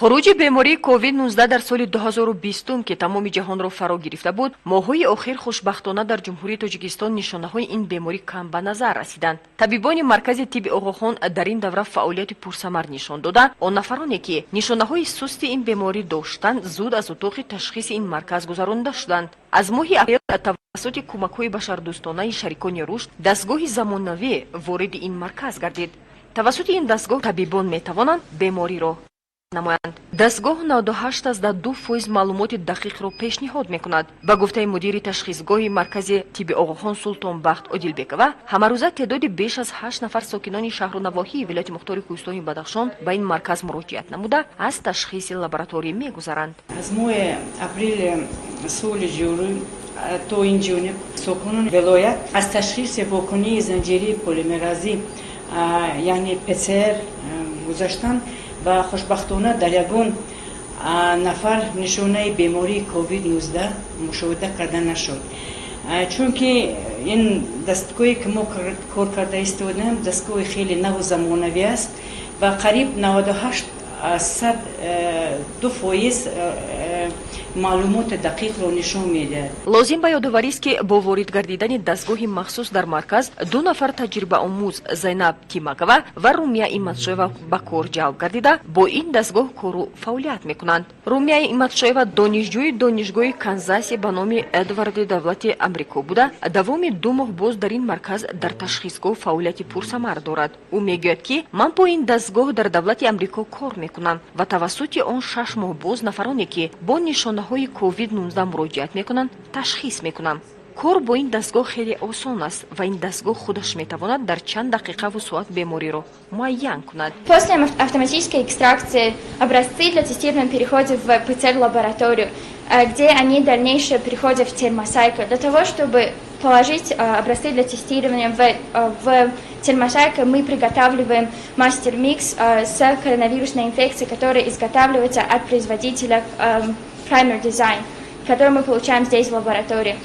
خروج بیماری کووید 19 در سال 2020 که تمام جهان را فرا گرفته بود، ماه‌های اخیر خوشبختانه در جمهوری تاجیکستان نشانه‌های این بیماری کم به نظر رسیدند. طبیبان مرکز طب آقاخان در این دوره فعالیت پرثمر نشان داده، آن نفرانی که نشانه‌های سست این بیماری داشتند زود از اتاق تشخیص این مرکز گذرانده شدند. از ماه اپریل توسط کمک‌های بشردوستانه شریکان رشد دستگاه زمانوی وارد این مرکز گردید. توسط این دستگاه طبیبان می‌توانند بیماری را نمایند. دستگاه 98 از 2% معلومات دقیق را پیشنهاد میکند. با گفته مدیر تشخیصگاه مرکز طب آقاخان سلطان بخت عادلبکова، همه روزه تعداد بیش از 8 نفر ساکنان شهر و نواحی ولایت مختار کوهستانی بدخشان به این مرکز مراجعت نموده از تشخیص لابراتوری میگذرند. از ماه اپریل سال جاری تا این جانب ساکنان ولایت از تشخیص واکنی زنجیره پلیمرازی یعنی PCR گذاشتن و خوشبختانه در یگان نفر نشانه بیماری کووید 19 مشاهده کرده نشد. چون که این دستگاهی که ما کار کرده استودیم دستگاه خیلی نو و زمانوی است و قریب 98% معلومات دقیق را نشان میده. لازم به یادآوری است که با وارد گردیدن دستگاه مخصوص در مرکز 2 نفر تجربه آموز زینب تیمکова و رومیا ایمتشویوا به کار جلب گردیده با این دستگاه کار و فعالیت میکنند. رومیا ایمتشویوا دانشجوی دانشگاه کانزاس به نام ادوارد دولت آمریکا بوده. دوام 2 ماه باز در این مرکز در تشخیصگاه فعالیت پرثمر دارد. او میگوید که من با این دستگاه در دولت آمریکا کار میکنم و توسط آن 6 ماه باز نفرانی که با های کووید 19 مراجعت میکنند تشخیص میکنم. کار با این دستگاه خیلی آسان است و این دستگاه خودش میتواند در چند دقیقه و ساعت بیماری را معین کند. После автоматической экстракции образцы для тестирования переходят в ПЦР-лабораторию, где они дальнейшее переходят в термосайку. Для того, чтобы положить образцы для тестирования в термосайку, мы приготавливаем мастер-микс с коронавирусной инфекцией, которая изготавливается от производителя Primer Design, который мы получаем здесь в лаборатории.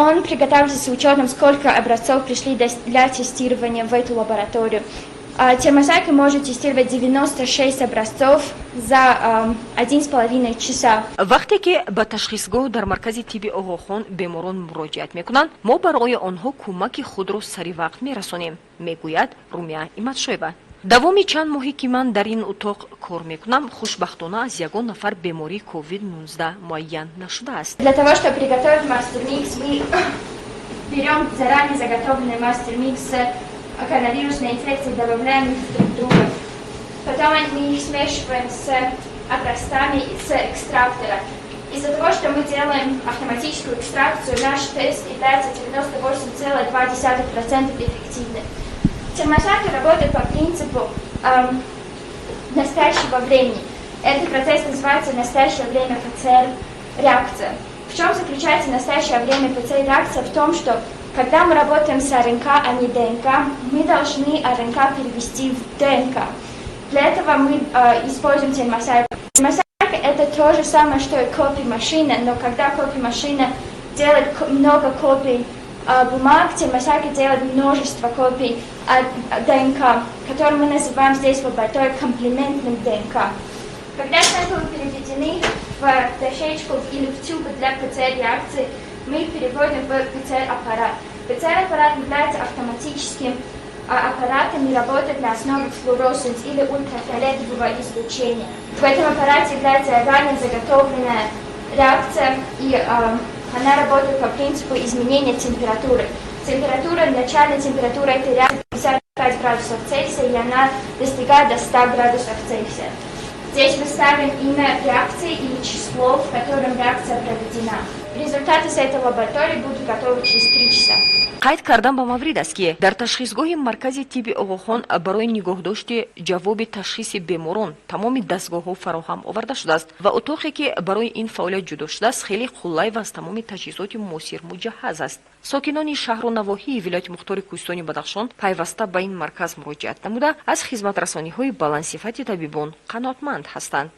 Он приготавливается с учетом, сколько образцов пришли для тестирования в эту лабораторию. Термосайка может тестировать 96 образцов за 1,5 часа. وقتی که به تشخیصگاه در مرکز طب آقاخان بیماران مراجعت میکنند، ما برای آنها کمک خود را سریع وقت میرسانیم، میگوید رومیا ایمتشویوا. دوام چند ماهی که من در این اتاق کار میکنم خوشبختانه از یگان نفر بیماری کووید 19 معین نشده است. Для того, чтобы приготовить мастер-микс, мы берем заранее заготовленный мастер-микс с коронавирусной инфекцией, добавляем их друг к другу. Потом мы их смешиваем с образцами с экстрактора. Из-за того, что мы делаем автоматическую экстракцию, наш тест является 98,2% эффективным. Термосайка работает по принципу настоящего времени. Этот процесс называется настоящее время ПЦР-реакция. В чем заключается настоящее время ПЦР-реакция? В том, что когда мы работаем с РНК, а не ДНК, мы должны РНК перевести в ДНК. Для этого мы используем термосайку. Термосайка – это то же самое, что и копий-машина, но когда копий-машина делает много копий бумаг, термосайка делает множество копий ДНК, которые мы называем здесь в лаборатории комплементным ДНК. Когда сэмплы переведены в дощечку или в тюбы для ПЦР-реакции, мы их переводим в ПЦР-аппарат. ПЦР-аппарат является автоматическим аппаратом и работает на основе флуоресценс или ультрафиолетового излучения. В этом аппарате является ранее заготовленная реакция, и она работает по принципу изменения температуры. Начальная температура этой реакции 55 градусов Цельсия, и она достигает до 100 градусов Цельсия. Здесь мы ставим имя реакции или число, в котором реакция проведена. Результаты с этой лаборатории будут готовы через 3 часа. قید کردن با مورد است که در تشخیصگاه مرکز طب آقاخان برای نگهداشت جواب تشخیص بیماران تمام دستگاه ها فراهم آورده شده است و اتاقی که برای این فعالیت جدا شده است خیلی خلای و از تمام تجهیزات موثر مجهز است. ساکنان شهر و نواحی ولایت مختار کوهستانی بدخشان پیوسته به این مرکز مراجعت نموده از خدمت رسانی های بلند صفت طبیبان قناعتمند هستند.